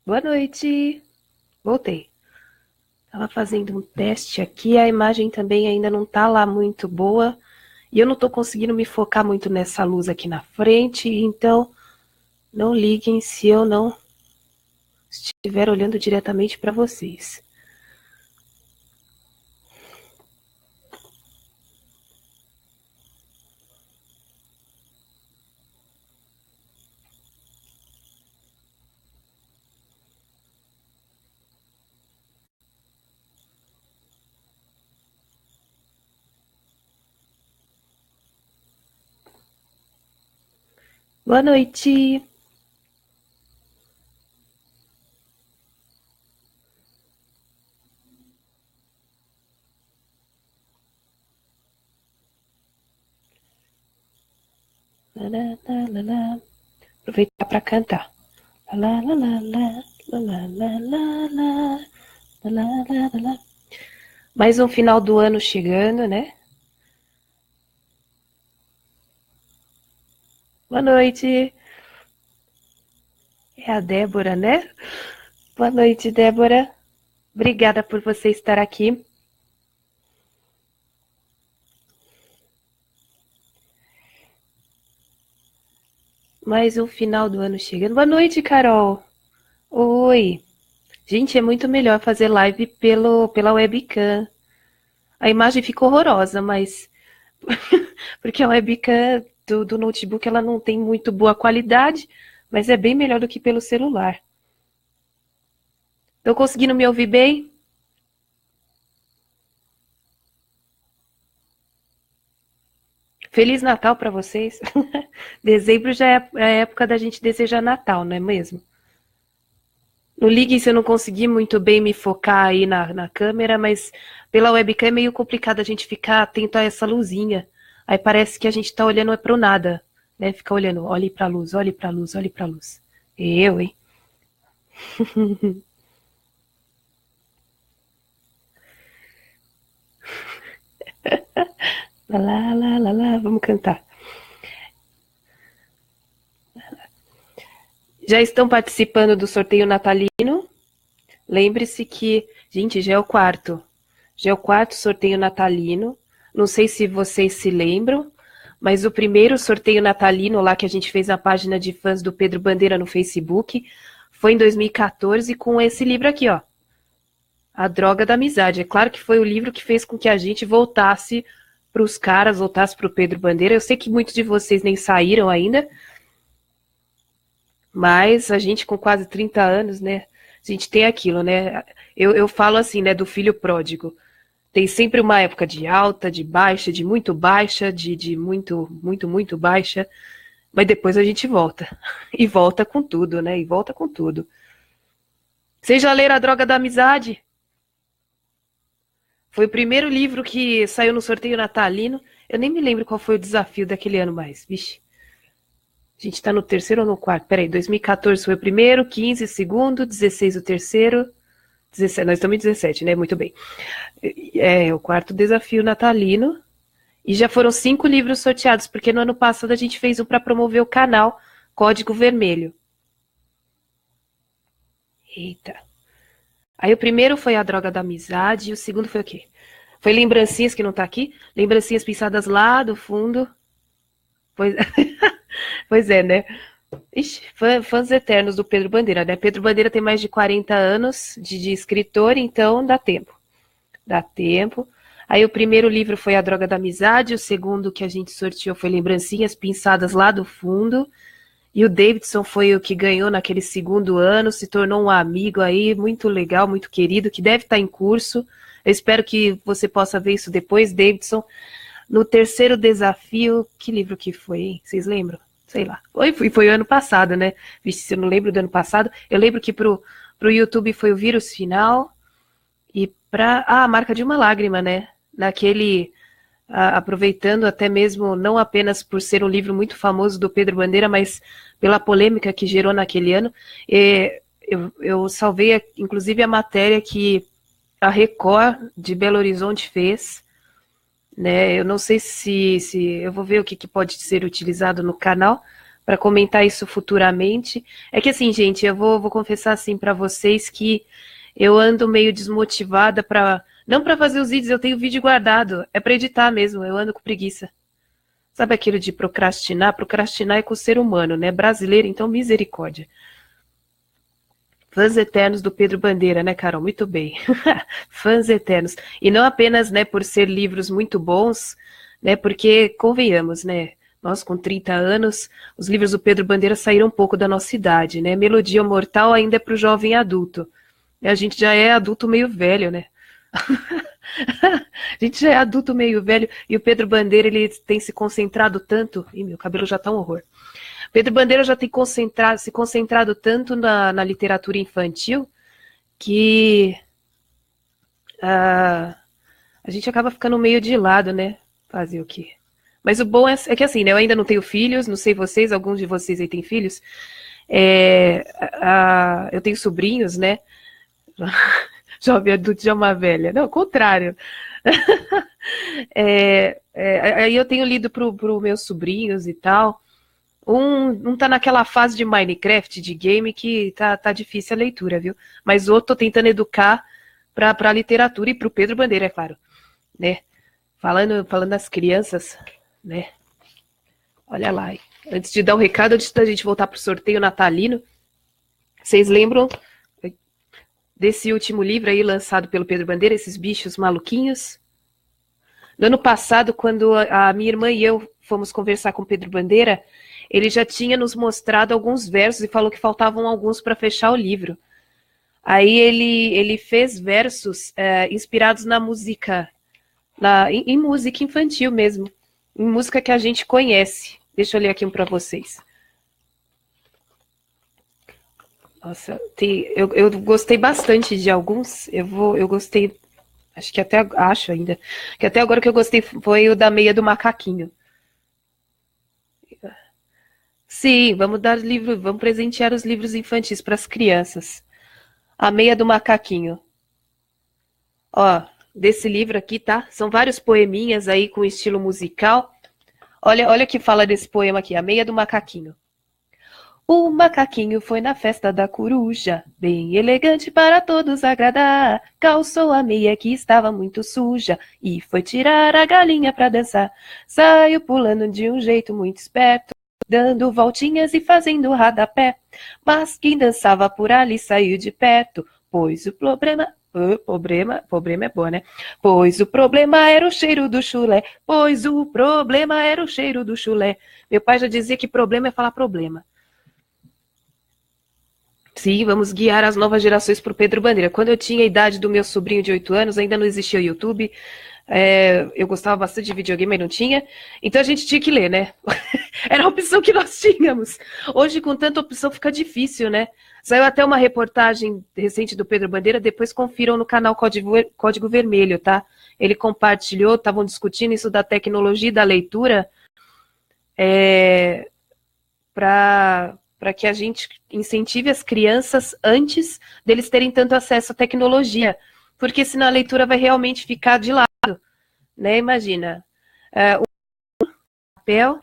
Boa noite. Voltei. Tava fazendo um teste aqui, a imagem também ainda não tá lá muito boa. E eu não tô conseguindo me focar muito nessa luz aqui na frente, então não liguem se eu não estiver olhando diretamente para vocês. Boa noite. Lá, lá, lá, lá, lá. Aproveitar para cantar. Lá, lá, lá, lá, lá, lá, lá, lá, lá, lá, lá, lá, lá. Mais um final do ano chegando, né? Boa noite. É a Débora, né? Boa noite, Débora. Obrigada por você estar aqui. Mais um final do ano chegando. Boa noite, Carol. Oi. Gente, é muito melhor fazer live pela webcam. A imagem ficou horrorosa, mas porque a webcam do notebook ela não tem muito boa qualidade, mas é bem melhor do que pelo celular. Estão conseguindo me ouvir bem? Feliz Natal para vocês. Dezembro já é a época da gente desejar Natal, não é mesmo? No Ligue se eu não consegui muito bem me focar aí na câmera, mas pela webcam é meio complicado a gente ficar atento a essa luzinha. Aí parece que a gente tá olhando é pro nada, né? Fica olhando, olhe pra luz, olhe pra luz, olhe pra luz. Eu, hein? Lá, lá, lá, lá, lá, vamos cantar. Já estão participando do sorteio natalino? Lembre-se que, gente, já é o quarto. Já é o quarto sorteio natalino. Não sei se vocês se lembram, mas o primeiro sorteio natalino lá que a gente fez na página de fãs do Pedro Bandeira no Facebook foi em 2014 com esse livro aqui, ó. A Droga da Amizade. É claro que foi o livro que fez com que a gente voltasse para os caras, voltasse para o Pedro Bandeira. Eu sei que muitos de vocês nem saíram ainda, mas a gente com quase 30 anos, né? A gente tem aquilo, né? Eu falo assim, né, do filho pródigo. Tem sempre uma época de alta, de baixa, de muito, muito, muito baixa, mas depois a gente volta. E volta com tudo, né? E volta com tudo. Vocês já leram A Droga da Amizade? Foi o primeiro livro que saiu no sorteio natalino. Eu nem me lembro qual foi o desafio daquele ano mais. Vixe. A gente tá no terceiro ou no quarto? Peraí, 2014 foi o primeiro, 15 o segundo, 16 o terceiro, 17, nós estamos em 17, né? Muito bem. É o quarto desafio natalino. E já foram 5 livros sorteados, porque no ano passado a gente fez um para promover o canal Código Vermelho. Eita. Aí o primeiro foi A Droga da Amizade, e o segundo foi o quê? Foi Lembrancinhas, que não tá aqui. Lembrancinhas pensadas lá do fundo. Pois, pois é, né? Ixi, fãs eternos do Pedro Bandeira, né? Pedro Bandeira tem mais de 40 anos de escritor, então dá tempo. Dá tempo. Aí o primeiro livro foi A Droga da Amizade, o segundo que a gente sorteou foi Lembrancinhas Pinçadas lá do Fundo. E o Davidson foi o que ganhou naquele segundo ano, se tornou um amigo aí, muito legal, muito querido, que deve estar em curso. Eu espero que você possa ver isso depois, Davidson. No terceiro desafio, que livro que foi, hein? Vocês lembram? Sei lá. Foi o ano passado, né? Vixe, se eu não lembro do ano passado. Eu lembro que pro YouTube foi o Vírus Final e a Marca de uma Lágrima, né? Naquele... aproveitando até mesmo, não apenas por ser um livro muito famoso do Pedro Bandeira, mas pela polêmica que gerou naquele ano. Eu salvei, inclusive, a matéria que a Record de Belo Horizonte fez, né? Eu não sei se eu vou ver o que pode ser utilizado no canal, para comentar isso futuramente. É que assim, gente, eu vou confessar assim para vocês que eu ando meio desmotivada para não para fazer os vídeos, eu tenho vídeo guardado, é para editar mesmo, eu ando com preguiça. Sabe aquilo de procrastinar? Procrastinar é com o ser humano, né? Brasileiro, então misericórdia. Fãs eternos do Pedro Bandeira, né, Carol? Muito bem. Fãs eternos. E não apenas, né, por ser livros muito bons, né, porque, convenhamos, né, nós com 30 anos, os livros do Pedro Bandeira saíram um pouco da nossa idade, né? Melodia Mortal ainda é para o jovem adulto. E a gente já é adulto meio velho, né? A gente já é adulto meio velho e o Pedro Bandeira, ele tem se concentrado tanto... Ih, meu cabelo já tá um horror. Pedro Bandeira já tem se concentrado tanto na literatura infantil que a gente acaba ficando meio de lado, né? Fazer o quê? Mas o bom é que assim, né? Eu ainda não tenho filhos, não sei vocês, alguns de vocês aí têm filhos. Eu tenho sobrinhos, né? Jovem adulto já é uma velha. Não, ao contrário. Aí eu tenho lido para os meus sobrinhos e tal. Um tá naquela fase de Minecraft, de game, que tá difícil a leitura, viu? Mas o outro tô tentando educar para a literatura e para o Pedro Bandeira, é claro. Né? Falando das crianças, né? Olha lá. Antes de dar o recado, antes da gente voltar pro sorteio natalino, vocês lembram desse último livro aí lançado pelo Pedro Bandeira, Esses Bichos Maluquinhos? No ano passado, quando a minha irmã e eu fomos conversar com o Pedro Bandeira, ele já tinha nos mostrado alguns versos e falou que faltavam alguns para fechar o livro. Aí ele fez versos inspirados na música, em música infantil mesmo, em música que a gente conhece. Deixa eu ler aqui um para vocês. Nossa, eu gostei bastante de alguns. Eu gostei, acho ainda, que até agora que eu gostei foi o da Meia do Macaquinho. Sim, vamos dar livro, vamos presentear os livros infantis para as crianças. A Meia do Macaquinho. Ó, desse livro aqui, tá? São vários poeminhas aí com estilo musical. Olha o que fala desse poema aqui, A Meia do Macaquinho. O macaquinho foi na festa da coruja, bem elegante para todos agradar. Calçou a meia que estava muito suja e foi tirar a galinha para dançar. Saiu pulando de um jeito muito esperto, dando voltinhas e fazendo radapé. Mas quem dançava por ali saiu de perto, pois o problema é boa, né? Pois o problema era o cheiro do chulé. Pois o problema era o cheiro do chulé. Meu pai já dizia que problema é falar problema. Sim, vamos guiar as novas gerações para o Pedro Bandeira. Quando eu tinha a idade do meu sobrinho de 8 anos, ainda não existia o YouTube. Eu gostava bastante de videogame, mas não tinha. Então a gente tinha que ler, né? Era a opção que nós tínhamos. Hoje, com tanta opção, fica difícil, né? Saiu até uma reportagem recente do Pedro Bandeira, depois confiram no canal Código Vermelho, tá? Ele compartilhou, estavam discutindo isso da tecnologia e da leitura para que a gente incentive as crianças antes deles terem tanto acesso à tecnologia, porque senão a leitura vai realmente ficar de lado, né? Imagina, um papel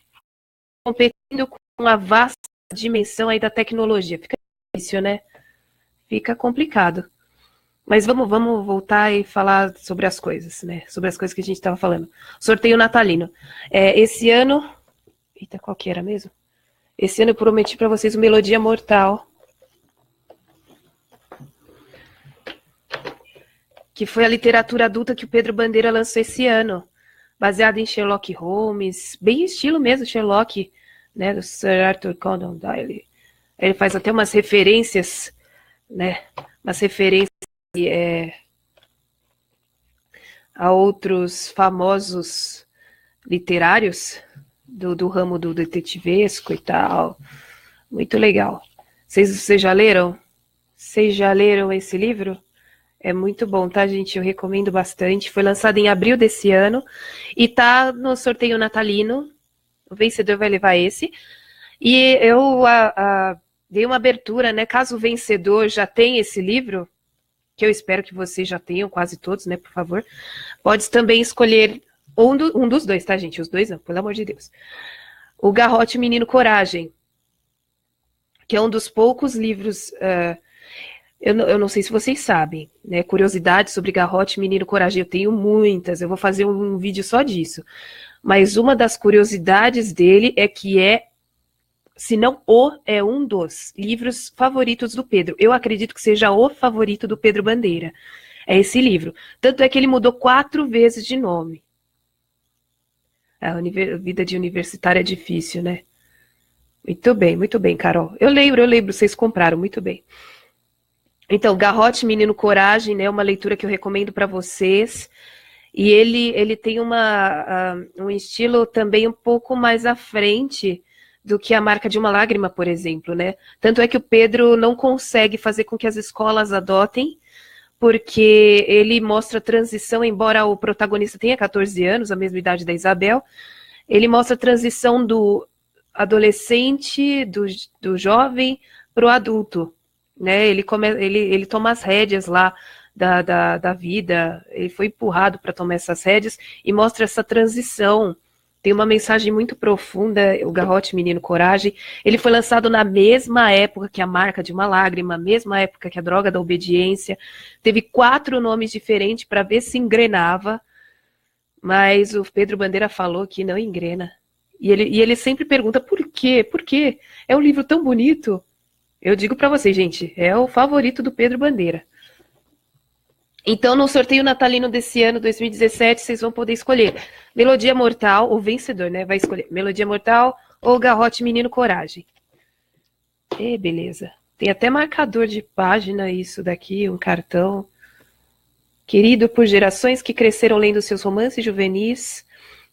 competindo com a vasta dimensão aí da tecnologia. Fica difícil, né? Fica complicado. Mas vamos voltar e falar sobre as coisas, né? Sobre as coisas que a gente estava falando. Sorteio natalino. Esse ano... Eita, qual que era mesmo? Esse ano eu prometi para vocês o Melodia Mortal, que foi a literatura adulta que o Pedro Bandeira lançou esse ano, baseado em Sherlock Holmes, bem estilo mesmo Sherlock, né, do Sir Arthur Conan Doyle. Ele faz até umas referências, né, a outros famosos literários do ramo do detetivesco e tal. Muito legal. Vocês já leram? Vocês já leram esse livro? É muito bom, tá, gente? Eu recomendo bastante. Foi lançado em abril desse ano e tá no sorteio natalino. O vencedor vai levar esse. E eu dei uma abertura, né? Caso o vencedor já tenha esse livro, que eu espero que vocês já tenham, quase todos, né? Por favor. Pode também escolher um dos dois, tá, gente? Os dois não, pelo amor de Deus. O Garrote Menino Coragem. que é um dos poucos livros... eu não sei se vocês sabem, né? Curiosidades sobre Garrote, Menino Coragem. Eu tenho muitas, eu vou fazer um vídeo só disso. Mas uma das curiosidades dele é que se não é um dos livros favoritos do Pedro. Eu acredito que seja o favorito do Pedro Bandeira. É esse livro. Tanto é que ele mudou 4 vezes de nome. A vida de universitário é difícil, né? Muito bem, Carol. Eu lembro, vocês compraram, muito bem. Então, Garrote, Menino Coragem, né? Uma leitura que eu recomendo para vocês. E ele tem um estilo também um pouco mais à frente do que A Marca de uma Lágrima, por exemplo, né? Tanto é que o Pedro não consegue fazer com que as escolas adotem, porque ele mostra a transição, embora o protagonista tenha 14 anos, a mesma idade da Isabel, ele mostra a transição do adolescente, do jovem, para o adulto, né? Ele toma as rédeas lá da vida, ele foi empurrado para tomar essas rédeas e mostra essa transição. Tem uma mensagem muito profunda, o Garrote, Menino Coragem. Ele foi lançado na mesma época que A Marca de uma Lágrima, mesma época que A Droga da Obediência. Teve 4 nomes diferentes para ver se engrenava, mas o Pedro Bandeira falou que não engrena. E ele sempre pergunta por quê? Por quê? É um livro tão bonito. Eu digo para vocês, gente, é o favorito do Pedro Bandeira. Então, no sorteio natalino desse ano, 2017, vocês vão poder escolher Melodia Mortal, o vencedor, né? Vai escolher Melodia Mortal ou Garrote, Menino Coragem. Beleza. Tem até marcador de página isso daqui, um cartão. Querido por gerações que cresceram lendo seus romances juvenis,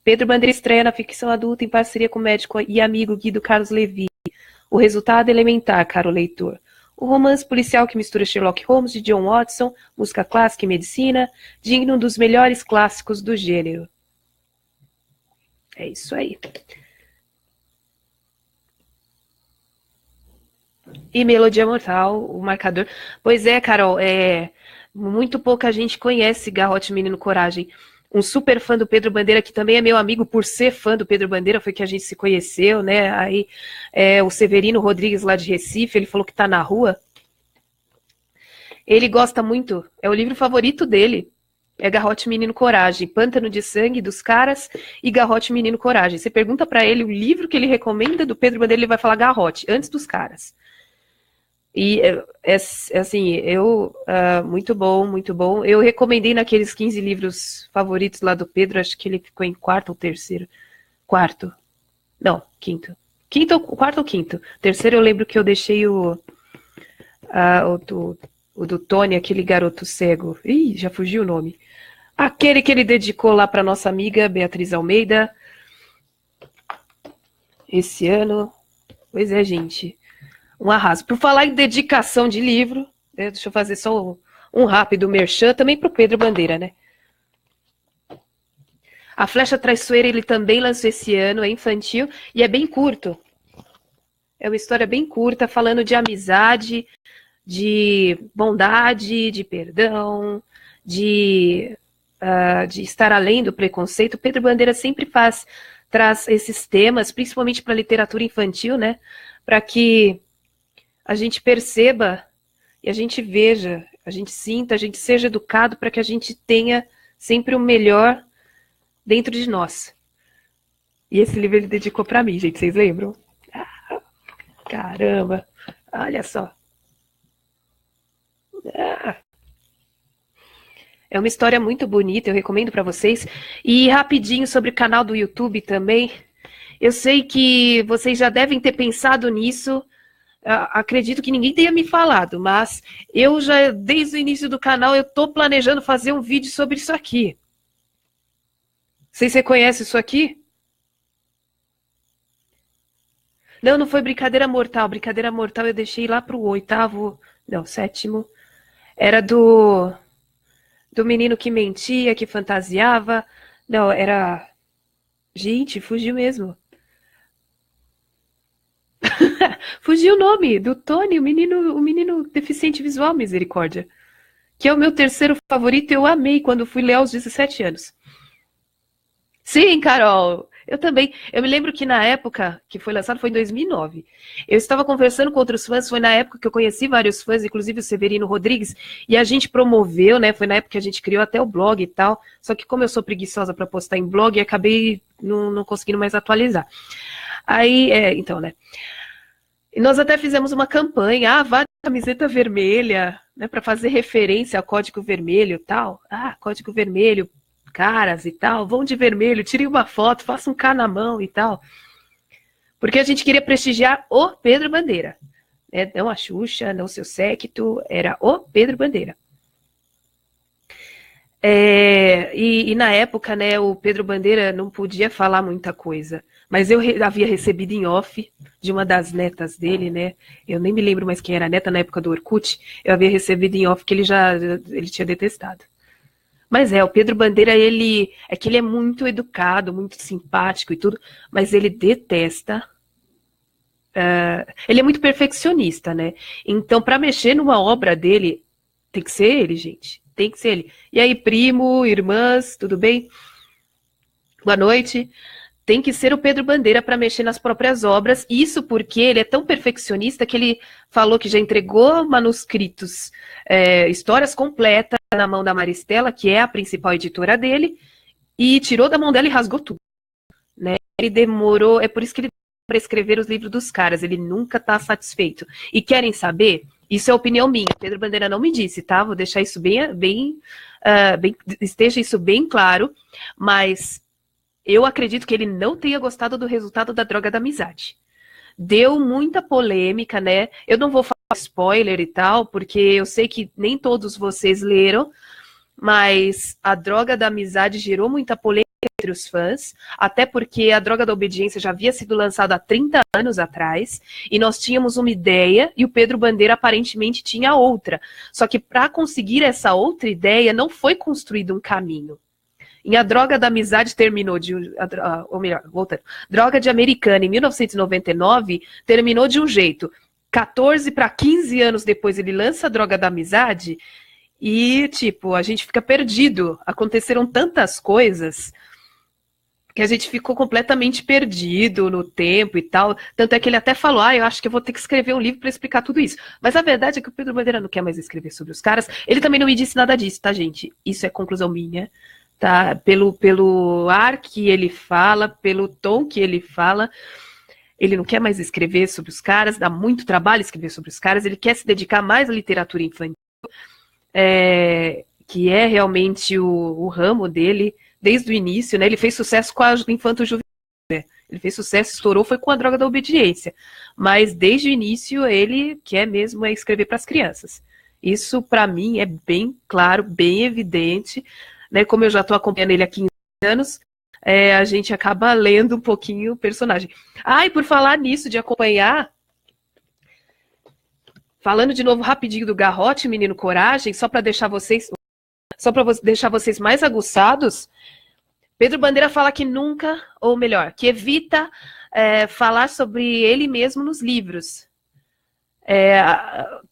Pedro Bandeira estreia na ficção adulta em parceria com o médico e amigo Guido Carlos Levi. O resultado é elementar, caro leitor. O romance policial que mistura Sherlock Holmes de John Watson, música clássica e medicina, digno dos melhores clássicos do gênero. É isso aí. E Melodia Mortal, o marcador. Pois é, Carol, muito pouca gente conhece Garrote, Menino Coragem. Um super fã do Pedro Bandeira, que também é meu amigo por ser fã do Pedro Bandeira, foi que a gente se conheceu, né? Aí o Severino Rodrigues, lá de Recife, ele falou que tá na rua. Ele gosta muito, é o livro favorito dele. É Garrote, Menino Coragem, Pântano de Sangue dos Caras e Garrote, Menino Coragem. Você pergunta para ele o livro que ele recomenda do Pedro Bandeira, ele vai falar Garrote, antes dos Caras. E assim, muito bom, muito bom. Eu recomendei naqueles 15 livros favoritos lá do Pedro, acho que ele ficou em quarto ou terceiro. Quarto. Não, quinto. Quarto ou quinto. Terceiro eu lembro que eu deixei o do Tony, aquele garoto cego. Ih, já fugiu o nome. Aquele que ele dedicou lá para nossa amiga Beatriz Almeida. Esse ano. Pois é, gente. Um arraso. Por falar em dedicação de livro, deixa eu fazer só um rápido merchan, também para o Pedro Bandeira, né? A Flecha Traiçoeira ele também lançou esse ano, é infantil e é bem curto. É uma história bem curta, falando de amizade, de bondade, de perdão, de estar além do preconceito. O Pedro Bandeira sempre traz esses temas, principalmente para a literatura infantil, né? Para que a gente perceba e a gente veja, a gente sinta, a gente seja educado para que a gente tenha sempre o melhor dentro de nós. E esse livro ele dedicou para mim, gente, vocês lembram? Caramba, olha só. É uma história muito bonita, eu recomendo para vocês. E rapidinho sobre o canal do YouTube também. Eu sei que vocês já devem ter pensado nisso. Acredito que ninguém tenha me falado, mas eu já, desde o início do canal, eu estou planejando fazer um vídeo sobre isso aqui. Vocês reconhecem isso aqui? Não foi Brincadeira Mortal. Brincadeira Mortal eu deixei lá para o 8º, não, 7º. Era do menino que mentia, que fantasiava. Não, era... Gente, fugiu mesmo. Fugiu o nome do Tony, o menino deficiente visual, misericórdia. Que é o meu terceiro favorito, eu amei quando fui ler aos 17 anos. Sim, Carol, Eu também. Eu me lembro que na época que foi lançado, foi em 2009. Eu estava conversando com outros fãs, foi na época que eu conheci vários fãs, inclusive o Severino Rodrigues, e a gente promoveu, né? Foi na época que a gente criou até o blog e tal. Só que como eu sou preguiçosa para postar em blog, acabei não conseguindo mais atualizar. Aí, então, né? E nós até fizemos uma campanha, vá de camiseta vermelha, né? Para fazer referência ao Código Vermelho e tal. Código Vermelho, caras e tal, vão de vermelho, tirem uma foto, faça um K na mão e tal. Porque a gente queria prestigiar o Pedro Bandeira. Né? Não a Xuxa, não seu séquito, era o Pedro Bandeira. E na época, né, o Pedro Bandeira não podia falar muita coisa. Mas eu havia recebido em off de uma das netas dele, né? Eu nem me lembro mais quem era a neta na época do Orkut. Eu havia recebido em off que ele tinha detestado. Mas o Pedro Bandeira, ele é muito educado, muito simpático e tudo, mas ele detesta. Ele é muito perfeccionista, né? Então, para mexer numa obra dele, tem que ser ele, gente. Tem que ser ele. E aí, primo, irmãs, tudo bem? Boa noite. Tem que ser o Pedro Bandeira para mexer nas próprias obras. Isso porque ele é tão perfeccionista que ele falou que já entregou manuscritos, histórias completas na mão da Maristela, que é a principal editora dele, e tirou da mão dela e rasgou tudo. Né? Ele demorou, é por isso que ele para escrever os livros dos caras, ele nunca está satisfeito. E querem saber? Isso é opinião minha. Pedro Bandeira não me disse, tá? Vou deixar isso esteja isso bem claro, mas eu acredito que ele não tenha gostado do resultado da Droga da Amizade. Deu muita polêmica, né? Eu não vou falar spoiler e tal, porque eu sei que nem todos vocês leram, mas a Droga da Amizade gerou muita polêmica entre os fãs, até porque a Droga da Obediência já havia sido lançada há 30 anos atrás, e nós tínhamos uma ideia, e o Pedro Bandeira aparentemente tinha outra. Só que para conseguir essa outra ideia, não foi construído um caminho. Em A Droga da Amizade terminou ou melhor, voltando, Droga de Americana, em 1999, terminou de um jeito. 14 para 15 anos depois ele lança a Droga da Amizade e, tipo, a gente fica perdido. Aconteceram tantas coisas que a gente ficou completamente perdido no tempo e tal. Tanto é que ele até falou, eu acho que eu vou ter que escrever um livro para explicar tudo isso. Mas a verdade é que o Pedro Bandeira não quer mais escrever sobre os caras. Ele também não me disse nada disso, tá, gente? Isso é conclusão minha. Tá? Pelo ar que ele fala, pelo tom que ele fala, ele não quer mais escrever sobre os caras, dá muito trabalho escrever sobre os caras, ele quer se dedicar mais à literatura infantil, que é realmente o ramo dele desde o início, né? Ele fez sucesso com a infanto-juvenil, né? Ele fez sucesso, estourou, foi com a Droga da Obediência, mas desde o início ele quer mesmo escrever para as crianças. Isso, para mim, é bem claro, bem evidente. Né, como eu já estou acompanhando ele há 15 anos, a gente acaba lendo um pouquinho o personagem. E por falar nisso, de acompanhar, falando de novo rapidinho do Garrote, Menino Coragem, só para deixar vocês mais aguçados, Pedro Bandeira fala que nunca, ou melhor, que evita falar sobre ele mesmo nos livros.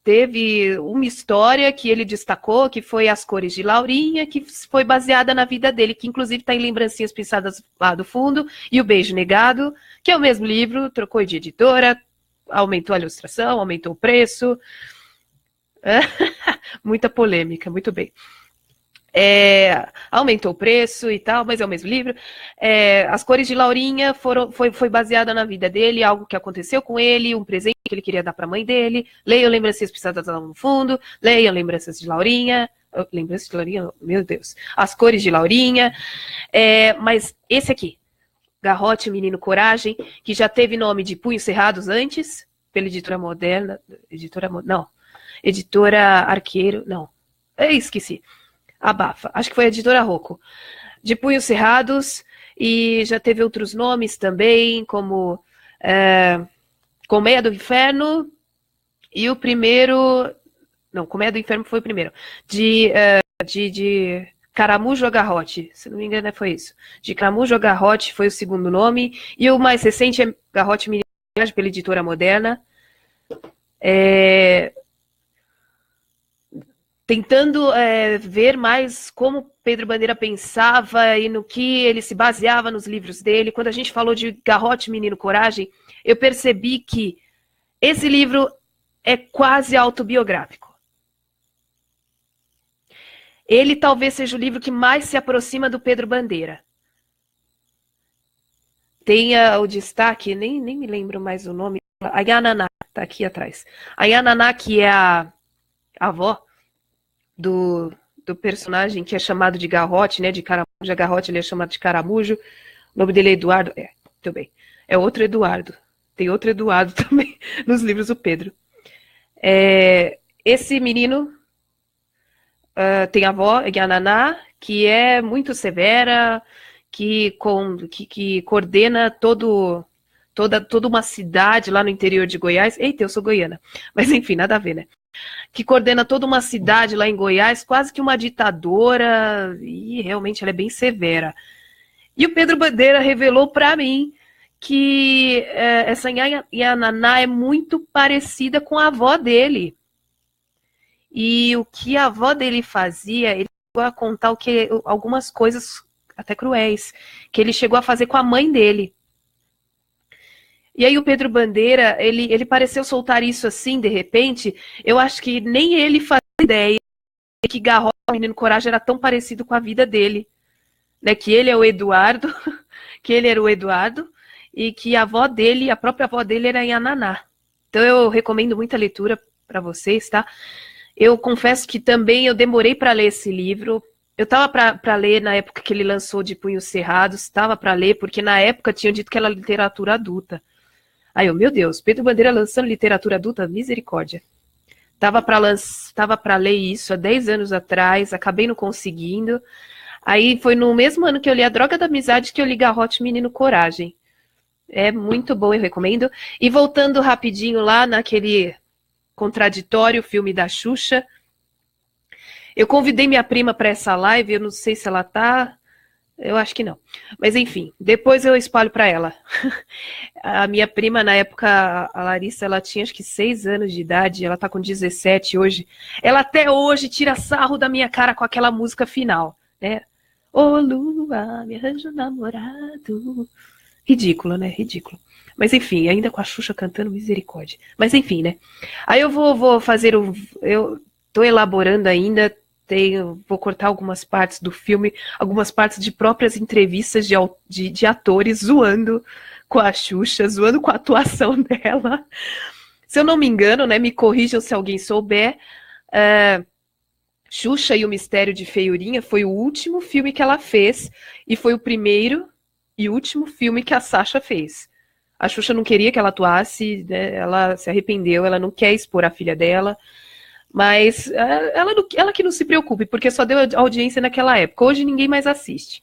Teve uma história que ele destacou, que foi As Cores de Laurinha, que foi baseada na vida dele, que inclusive está em Lembrancinhas Pensadas lá do fundo, e O Beijo Negado, que é o mesmo livro, trocou de editora, aumentou a ilustração, aumentou o preço. Muita polêmica, muito bem. Aumentou o preço e tal, mas é o mesmo livro. As Cores de Laurinha foi baseada na vida dele, algo que aconteceu com ele, um presente que ele queria dar para a mãe dele. Leiam Lembrancinhas Pensadas lá no fundo, leiam Lembranças de Laurinha. Lembranças de Laurinha, meu Deus. As Cores de Laurinha. Mas esse aqui, Garrote, Menino Coragem, que já teve nome de Punhos Cerrados antes, pela editora Moderna. Editora Arqueiro, não. Esqueci. Abafa, acho que foi a editora Rocco, de Punhos Cerrados, e já teve outros nomes também, como Colmeia do Inferno, e o primeiro, não, Colmeia do Inferno foi o primeiro, de Caramujo a Garrote, se não me engano foi isso, de Caramujo a Garrote foi o segundo nome, e o mais recente é Garrote Menino Coragem, pela editora Moderna, tentando ver mais como Pedro Bandeira pensava e no que ele se baseava nos livros dele. Quando a gente falou de Garrote, Menino Coragem, eu percebi que esse livro é quase autobiográfico. Ele talvez seja o livro que mais se aproxima do Pedro Bandeira. Tem o destaque, nem me lembro mais o nome, a Yananá, tá aqui atrás. A Yananá, que é a avó do personagem que é chamado de Garrote, né, de Caramujo. A Garrote, ele é chamado de Caramujo. O nome dele é Eduardo. Muito bem. É outro Eduardo. Tem outro Eduardo também nos livros do Pedro. Esse menino tem a avó, Yananá, que é muito severa, que coordena toda uma cidade lá no interior de Goiás. Eita, eu sou goiana. Mas enfim, nada a ver, né? Que coordena toda uma cidade lá em Goiás, quase que uma ditadora, e realmente ela é bem severa. E o Pedro Bandeira revelou para mim que essa Yananá é muito parecida com a avó dele. E o que a avó dele fazia, ele chegou a contar algumas coisas até cruéis, que ele chegou a fazer com a mãe dele. E aí o Pedro Bandeira, ele pareceu soltar isso assim, de repente. Eu acho que nem ele fazia ideia que Garrote, Menino Coragem, era tão parecido com a vida dele. Né? Que ele é o Eduardo, que ele era o Eduardo, e que a própria avó dele era a Yananá. Então eu recomendo muita leitura para vocês, tá? Eu confesso que também eu demorei para ler esse livro. Eu estava para ler na época que ele lançou de Punhos Cerrados, estava para ler, porque na época tinham dito que era literatura adulta. Aí eu, meu Deus, Pedro Bandeira lançando literatura adulta, misericórdia. Tava para ler isso há 10 anos atrás, acabei não conseguindo. Aí foi no mesmo ano que eu li A Droga da Amizade que eu li Garrote, Menino Coragem. É muito bom, eu recomendo. E voltando rapidinho lá naquele contraditório filme da Xuxa, eu convidei minha prima para essa live, eu não sei se ela tá, eu acho que não. Mas enfim, depois eu espalho para ela. A minha prima, na época, a Larissa, ela tinha acho que 6 anos de idade, ela tá com 17 hoje. Ela até hoje tira sarro da minha cara com aquela música final, né? Ô Lua, me arranja um namorado. Ridículo, né? Ridículo. Mas enfim, ainda com a Xuxa cantando misericórdia. Mas enfim, né? Aí eu vou fazer eu tô elaborando ainda, vou cortar algumas partes do filme, algumas partes de próprias entrevistas de atores zoando com a Xuxa, zoando com a atuação dela. Se eu não me engano, né? Me corrijam se alguém souber. Xuxa e o Mistério de Feiurinha foi o último filme que ela fez e foi o primeiro e último filme que a Sasha fez. A Xuxa não queria que ela atuasse, né? Ela se arrependeu, ela não quer expor a filha dela, mas ela que não se preocupe, porque só deu audiência naquela época. Hoje ninguém mais assiste.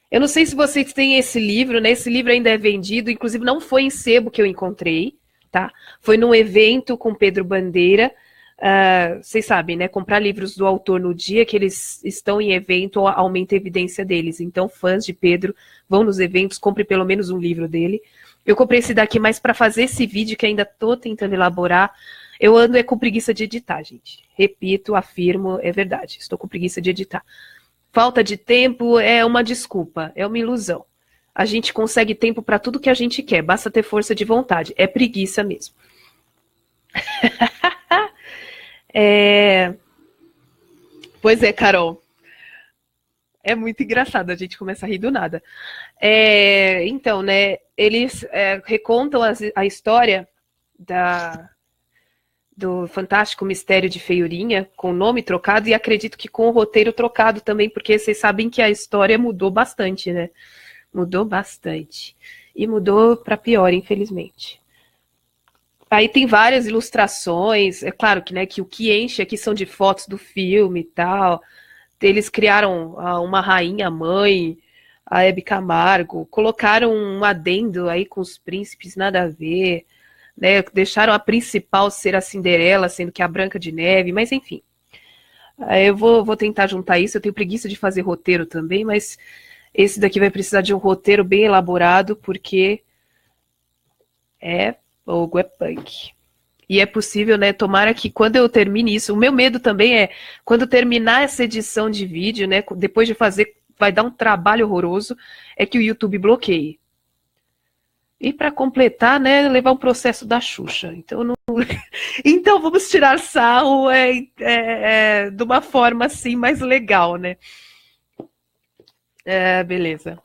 Eu não sei se vocês têm esse livro, né? Esse livro ainda é vendido, inclusive não foi em sebo que eu encontrei, tá? Foi num evento com Pedro Bandeira. Vocês sabem, né? Comprar livros do autor no dia que eles estão em evento aumenta a evidência deles. Então, fãs de Pedro vão nos eventos, compre pelo menos um livro dele. Eu comprei esse daqui mais para fazer esse vídeo que ainda estou tentando elaborar. Eu ando com preguiça de editar, gente. Repito, afirmo, é verdade. Estou com preguiça de editar. Falta de tempo é uma desculpa, é uma ilusão. A gente consegue tempo para tudo que a gente quer, basta ter força de vontade. É preguiça mesmo. Pois é, Carol. É muito engraçado, a gente começa a rir do nada. Então, né, eles recontam a história do Fantástico Mistério de Feiurinha, com o nome trocado, e acredito que com o roteiro trocado também, porque vocês sabem que a história mudou bastante, né? Mudou bastante. E mudou para pior, infelizmente. Aí tem várias ilustrações, é claro que, né, que o que enche aqui são de fotos do filme e tal. Eles criaram uma rainha mãe, a Hebe Camargo, colocaram um adendo aí com os príncipes, nada a ver, né? Deixaram a principal ser a Cinderela, sendo que a Branca de Neve, mas enfim. Eu vou tentar juntar isso, eu tenho preguiça de fazer roteiro também, mas esse daqui vai precisar de um roteiro bem elaborado, porque fogo, é punk. E é possível, né? Tomara que quando eu termine isso, o meu medo também é quando terminar essa edição de vídeo, né? Depois de fazer, vai dar um trabalho horroroso, é que o YouTube bloqueie. E para completar, né, levar um processo da Xuxa. Então, não... então vamos tirar sarro de uma forma assim mais legal, né? Beleza.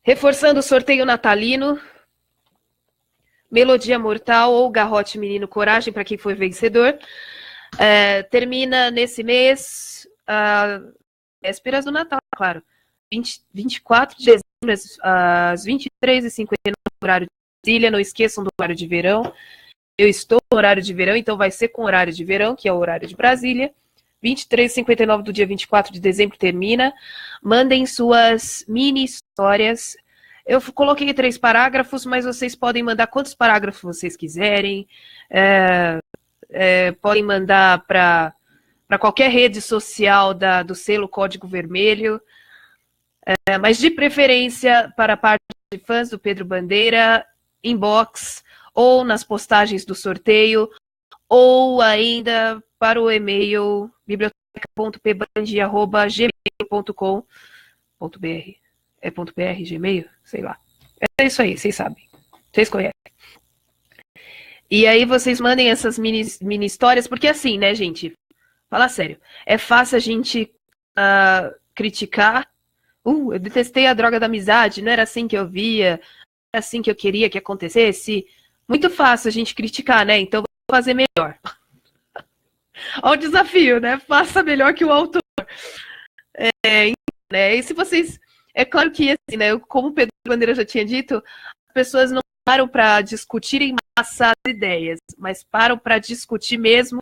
Reforçando o sorteio natalino, Melodia Mortal ou Garrote Menino Coragem, para quem foi vencedor. Termina nesse mês, vésperas do Natal, claro. 24 de dezembro, às 23h59, horário de Brasília. Não esqueçam do horário de verão. Eu estou no horário de verão, então vai ser com horário de verão, que é o horário de Brasília. 23h59 do dia 24 de dezembro termina. Mandem suas mini histórias. Eu coloquei 3 parágrafos, mas vocês podem mandar quantos parágrafos vocês quiserem. Podem mandar para qualquer rede social do selo Código Vermelho. Mas de preferência para a parte de fãs do Pedro Bandeira, inbox, ou nas postagens do sorteio, ou ainda para o e-mail biblioteca.peband@gmail.com.br. É .br, Gmail? Sei lá. É isso aí, vocês sabem. Vocês conhecem. E aí vocês mandem essas mini histórias, porque assim, né, gente? Fala sério. É fácil a gente criticar. Eu detestei a droga da amizade, não era assim que eu via, não era assim que eu queria que acontecesse. Muito fácil a gente criticar, né? Então vou fazer melhor. Olha o desafio, né? Faça melhor que o autor. Né? E se vocês... É claro que, assim, né? Como o Pedro Bandeira já tinha dito, as pessoas não param para discutir em massa as ideias, mas param para discutir mesmo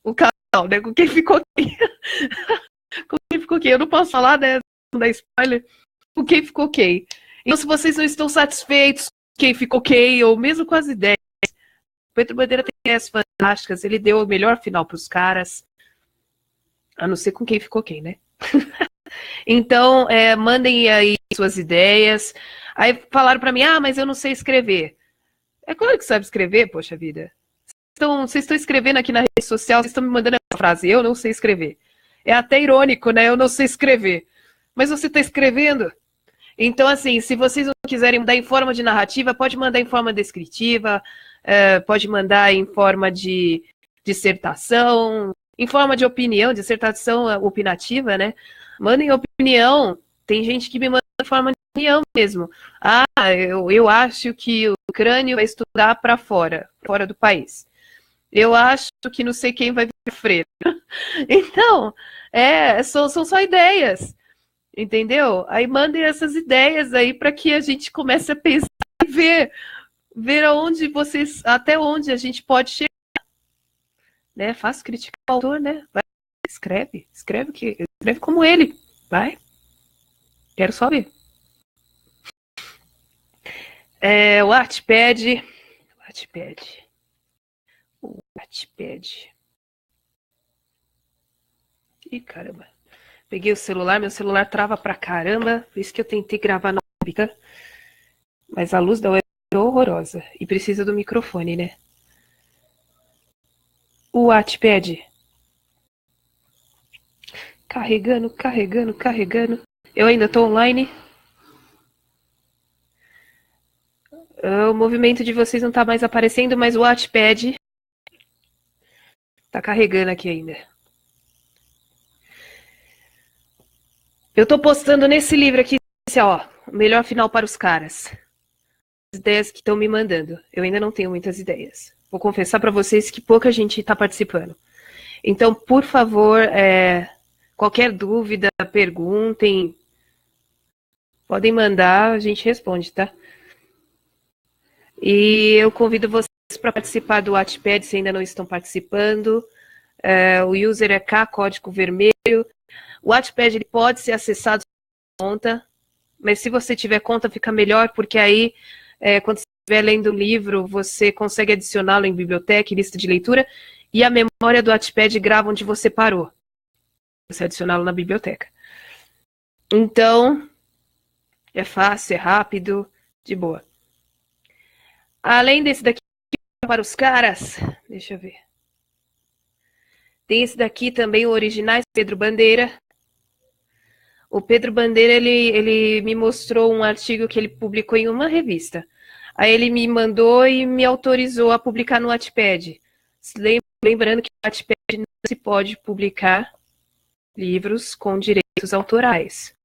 o casal, né? Com quem ficou quem. Com quem ficou quem. Eu não posso falar, né? Não dar spoiler. Com quem ficou quem. Então, se vocês não estão satisfeitos com quem ficou quem, ou mesmo com as ideias, o Pedro Bandeira tem ideias fantásticas, ele deu o melhor final para os caras, a não ser com quem ficou quem, né? Então, mandem aí suas ideias. Aí falaram para mim, mas eu não sei escrever. É claro que sabe escrever, poxa vida. Vocês estão escrevendo aqui na rede social, vocês estão me mandando essa frase, eu não sei escrever. É até irônico, né? Eu não sei escrever. Mas você está escrevendo? Então, assim, se vocês não quiserem mandar em forma de narrativa, pode mandar em forma descritiva, pode mandar em forma de dissertação, em forma de opinião, dissertação opinativa, né? Mandem opinião. Tem gente que me manda em forma de opinião mesmo. Eu acho que o crânio vai estudar para fora do país. Eu acho que não sei quem vai vir freira. Então, são só ideias. Entendeu? Aí mandem essas ideias aí para que a gente comece a pensar e ver até onde a gente pode chegar. Né? Fácil criticar o autor, né? Vai, escreve como ele. Vai. Quero só ver. O Wattpad. Ih, caramba. Peguei o celular, meu celular trava pra caramba, por isso que eu tentei gravar na webcam. Mas a luz da webcam é horrorosa e precisa do microfone, né? O Wattpad. Carregando. Eu ainda tô online. O movimento de vocês não tá mais aparecendo, mas o Wattpad tá carregando aqui ainda. Eu tô postando nesse livro aqui, o melhor final para os caras. As ideias que estão me mandando. Eu ainda não tenho muitas ideias. Vou confessar para vocês que pouca gente está participando. Então, por favor, qualquer dúvida, perguntem. Podem mandar, a gente responde, tá? E eu convido vocês para participar do Wattpad, se ainda não estão participando. O user é K, código vermelho. O Wattpad ele pode ser acessado com conta, mas se você tiver conta fica melhor, porque aí, quando você estiver lendo o livro, você consegue adicioná-lo em biblioteca, em lista de leitura, e a memória do Wattpad grava onde você parou. Você adicioná-lo na biblioteca. Então, é fácil, é rápido, de boa. Além desse daqui para os caras, deixa eu ver. Tem esse daqui também, o Originais Pedro Bandeira. O Pedro Bandeira, ele me mostrou um artigo que ele publicou em uma revista. Aí ele me mandou e me autorizou a publicar no Wattpad. Lembrando que no Wattpad não se pode publicar livros com direitos autorais.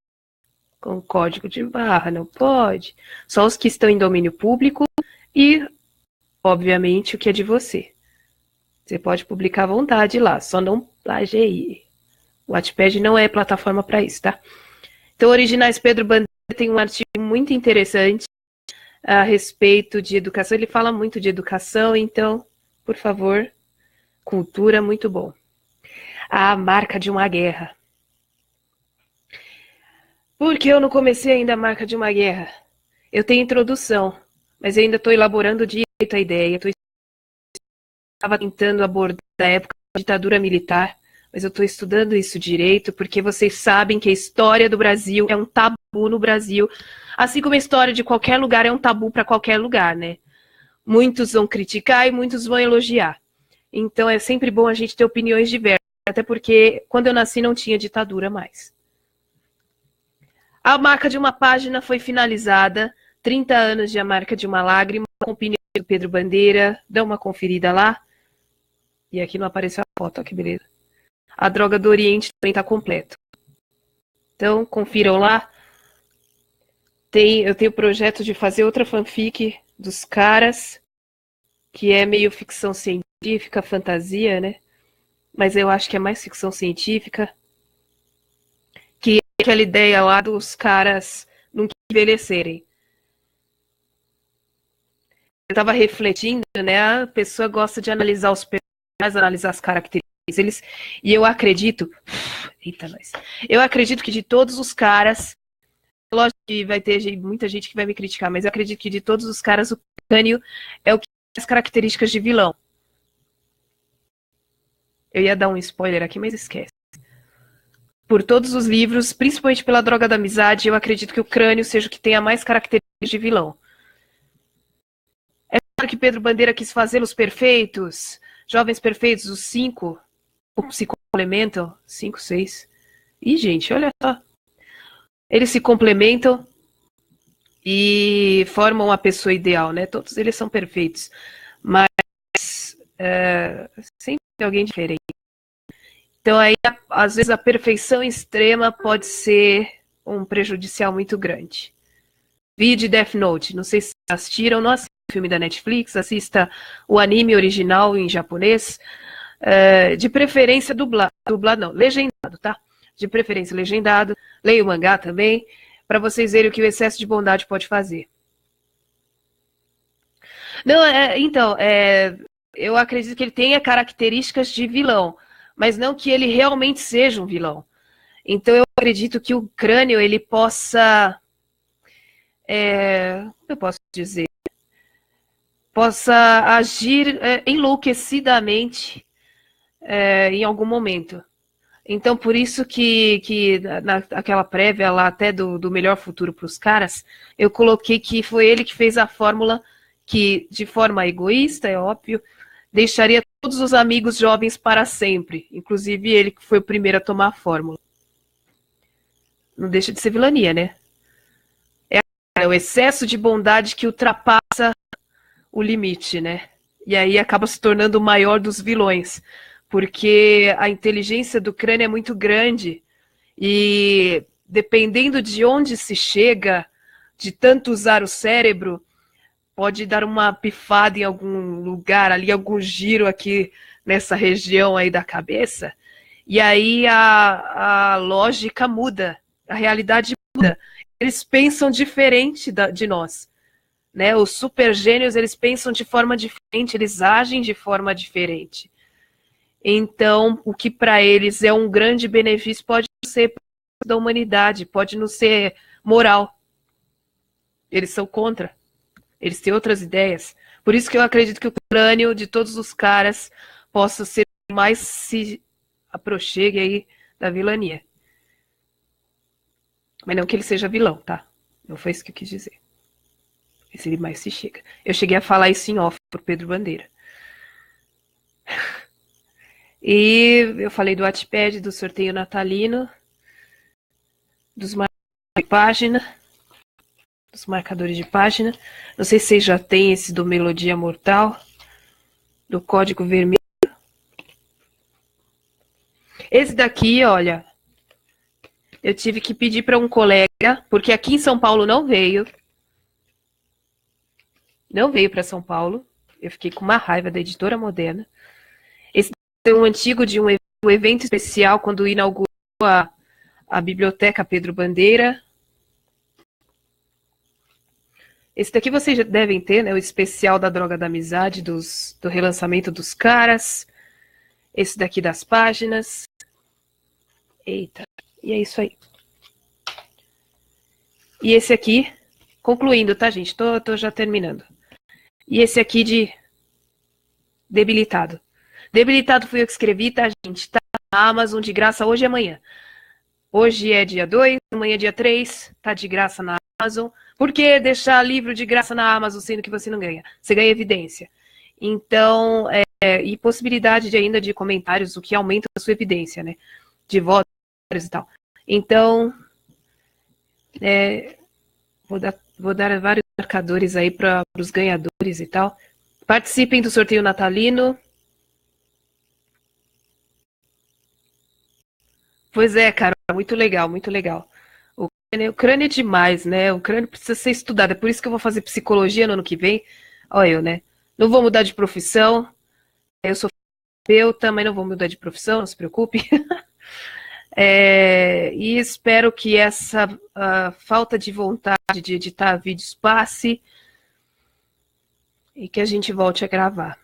Com código de barra, não pode. Só os que estão em domínio público e, obviamente, o que é de você. Você pode publicar à vontade lá, só não plagie. O Wattpad não é plataforma para isso, tá? Então, Originais Pedro Bandeira tem um artigo muito interessante a respeito de educação. Ele fala muito de educação, então, por favor, cultura, muito bom. A Marca de uma Guerra. Por que eu não comecei ainda a Marca de uma Guerra? Eu tenho introdução, mas eu ainda estou elaborando direito a ideia. Estava tentando abordar a época da ditadura militar, mas eu estou estudando isso direito, porque vocês sabem que a história do Brasil é um tabu no Brasil, assim como a história de qualquer lugar é um tabu para qualquer lugar, né? Muitos vão criticar e muitos vão elogiar. Então é sempre bom a gente ter opiniões diversas, até porque quando eu nasci não tinha ditadura mais. A Marca de uma Página foi finalizada, 30 anos de A Marca de uma Lágrima, com opinião do Pedro Bandeira, dá uma conferida lá. E aqui não apareceu a foto, ó, que beleza. A Droga do Oriente também está completo. Então, confiram lá. Eu tenho o projeto de fazer outra fanfic dos caras, que é meio ficção científica, fantasia, né? Mas eu acho que é mais ficção científica. Que é aquela ideia lá dos caras nunca envelhecerem. Eu estava refletindo, né? A pessoa gosta de analisar os personagens, analisar as características. E eu acredito. Eita, nós. Eu acredito que de todos os caras. Lógico que vai ter muita gente que vai me criticar, mas eu acredito que de todos os caras, o Crânio é o que tem as características de vilão. Eu ia dar um spoiler aqui, mas esquece. Por todos os livros, principalmente pela Droga da Amizade, eu acredito que o Crânio seja o que tenha mais características de vilão. É claro que Pedro Bandeira quis fazê-los perfeitos, jovens perfeitos, os 5 se complementam, 5, 6. Ih, gente, olha só. Eles se complementam e formam uma pessoa ideal, né? Todos eles são perfeitos, mas sempre tem alguém diferente. Então aí, às vezes, a perfeição extrema pode ser um prejudicial muito grande. Vídeo Death Note, não sei se assistiram, não assista o filme da Netflix, assista o anime original em japonês, de preferência dublado não, legendado, tá? De preferência legendado, leia o mangá também, para vocês verem o que o excesso de bondade pode fazer. Não, então, eu acredito que ele tenha características de vilão, mas não que ele realmente seja um vilão. Então eu acredito que o Crânio, ele possa, como eu posso dizer, possa agir enlouquecidamente em algum momento. Então, por isso que naquela prévia lá até do melhor futuro para os caras, eu coloquei que foi ele que fez a fórmula que, de forma egoísta, é óbvio, deixaria todos os amigos jovens para sempre. Inclusive ele que foi o primeiro a tomar a fórmula. Não deixa de ser vilania, né? É o excesso de bondade que ultrapassa o limite, né? E aí acaba se tornando o maior dos vilões. Porque a inteligência do Crânio é muito grande e dependendo de onde se chega, de tanto usar o cérebro, pode dar uma pifada em algum lugar ali, algum giro aqui nessa região aí da cabeça, e aí a lógica muda, a realidade muda. Eles pensam diferente de nós, né? Os super gênios, eles pensam de forma diferente, eles agem de forma diferente. Então, o que para eles é um grande benefício pode não ser da humanidade, pode não ser moral. Eles são contra. Eles têm outras ideias. Por isso que eu acredito que o Crânio de todos os caras possa ser mais se aproxime aí da vilania. Mas não que ele seja vilão, tá? Não foi isso que eu quis dizer. Esse ele mais se chega. Eu cheguei a falar isso em off pro Pedro Bandeira. E eu falei do Wattpad, do sorteio natalino, dos marcadores de página. Dos marcadores de página. Não sei se vocês já têm esse do Melodia Mortal, do Código Vermelho. Esse daqui, olha, eu tive que pedir para um colega, porque aqui em São Paulo não veio. Não veio para São Paulo. Eu fiquei com uma raiva da Editora Moderna. Esse é um antigo de um evento especial quando inaugurou a Biblioteca Pedro Bandeira. Esse daqui vocês já devem ter, né? O especial da Droga da Amizade, do relançamento dos caras. Esse daqui das páginas. Eita, e é isso aí. E esse aqui, concluindo, tá, gente? Tô já terminando. E esse aqui de Debilitado. Debilitado fui eu que escrevi, tá, gente? Tá na Amazon de graça hoje e amanhã. Hoje é dia 2, amanhã é dia 3, tá de graça na Amazon. Por que deixar livro de graça na Amazon, sendo que você não ganha? Você ganha evidência. Então, e possibilidade de ainda de comentários, o que aumenta a sua evidência, né? De votos e tal. Então, vou dar vários marcadores aí para os ganhadores e tal. Participem do sorteio natalino. Pois é, cara, muito legal, muito legal. O crânio é demais, né? O crânio precisa ser estudado. É por isso que eu vou fazer psicologia no ano que vem. Olha eu, né? Não vou mudar de profissão. Eu sou terapeuta, mas não vou mudar de profissão, não se preocupe. E espero que essa falta de vontade de editar vídeos passe e que a gente volte a gravar.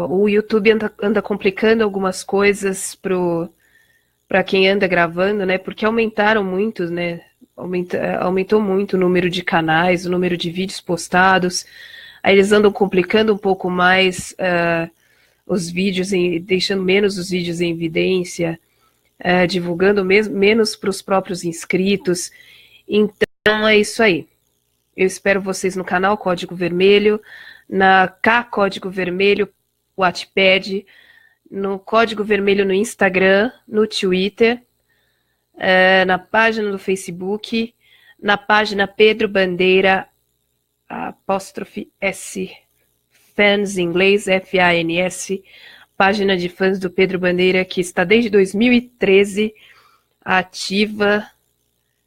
O YouTube anda complicando algumas coisas para quem anda gravando, né? Porque aumentaram muito, né? Aumentou muito o número de canais, o número de vídeos postados. Aí eles andam complicando um pouco mais os vídeos, deixando menos os vídeos em evidência, divulgando menos para os próprios inscritos. Então é isso aí. Eu espero vocês no canal Código Vermelho, na K Código Vermelho, Wattpad, no Código Vermelho no Instagram, no Twitter, na página do Facebook, na página Pedro Bandeira, _S, fans em inglês, FANS, página de fãs do Pedro Bandeira, que está desde 2013 ativa,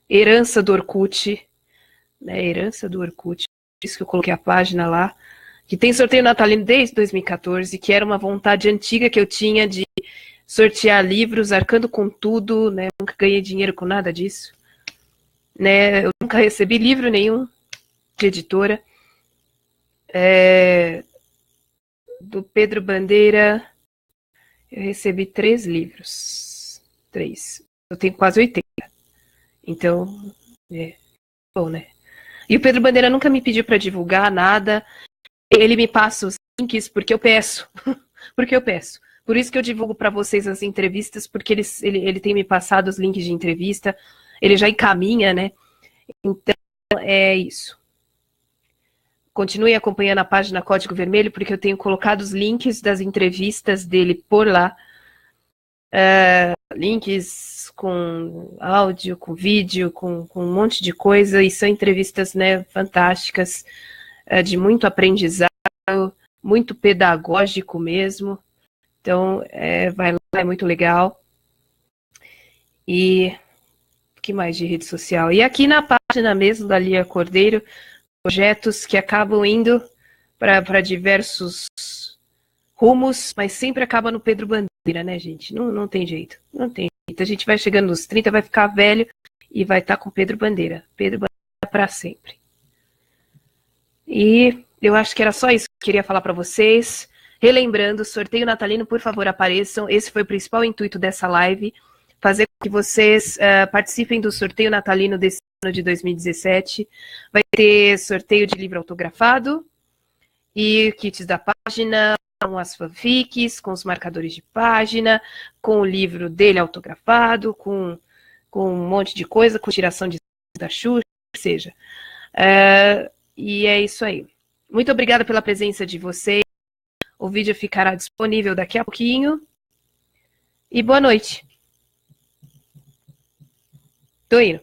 herança do Orkut, né, herança do Orkut, por isso que eu coloquei a página lá, que tem sorteio natalino desde 2014, que era uma vontade antiga que eu tinha de sortear livros, arcando com tudo, né? Eu nunca ganhei dinheiro com nada disso, né? Eu nunca recebi livro nenhum de editora. Do Pedro Bandeira, eu recebi 3 livros. 3. Eu tenho quase 80. Então, bom, né? E o Pedro Bandeira nunca me pediu para divulgar nada. Ele me passa os links porque eu peço. Porque eu peço. Por isso que eu divulgo para vocês as entrevistas, porque ele tem me passado os links de entrevista. Ele já encaminha, né? Então, é isso. Continue acompanhando a página Código Vermelho, porque eu tenho colocado os links das entrevistas dele por lá. Links com áudio, com vídeo, com um monte de coisa. E são entrevistas, né, fantásticas, de muito aprendizado, muito pedagógico mesmo. Então, vai lá, é muito legal. E o que mais de rede social? E aqui na página mesmo da Lia Cordeiro, projetos que acabam indo para diversos rumos, mas sempre acaba no Pedro Bandeira, né, gente? Não tem jeito, não tem jeito. A gente vai chegando nos 30, vai ficar velho e vai estar com Pedro Bandeira. Pedro Bandeira para sempre. E eu acho que era só isso que eu queria falar para vocês. Relembrando, sorteio natalino, por favor, apareçam. Esse foi o principal intuito dessa live, fazer com que vocês participem do sorteio natalino desse ano de 2017. Vai ter sorteio de livro autografado e kits da página, com as fanfics, com os marcadores de página, com o livro dele autografado, com um monte de coisa, com tiração de da Xuxa, ou seja, E é isso aí. Muito obrigada pela presença de vocês. O vídeo ficará disponível daqui a pouquinho. E boa noite. Tô indo.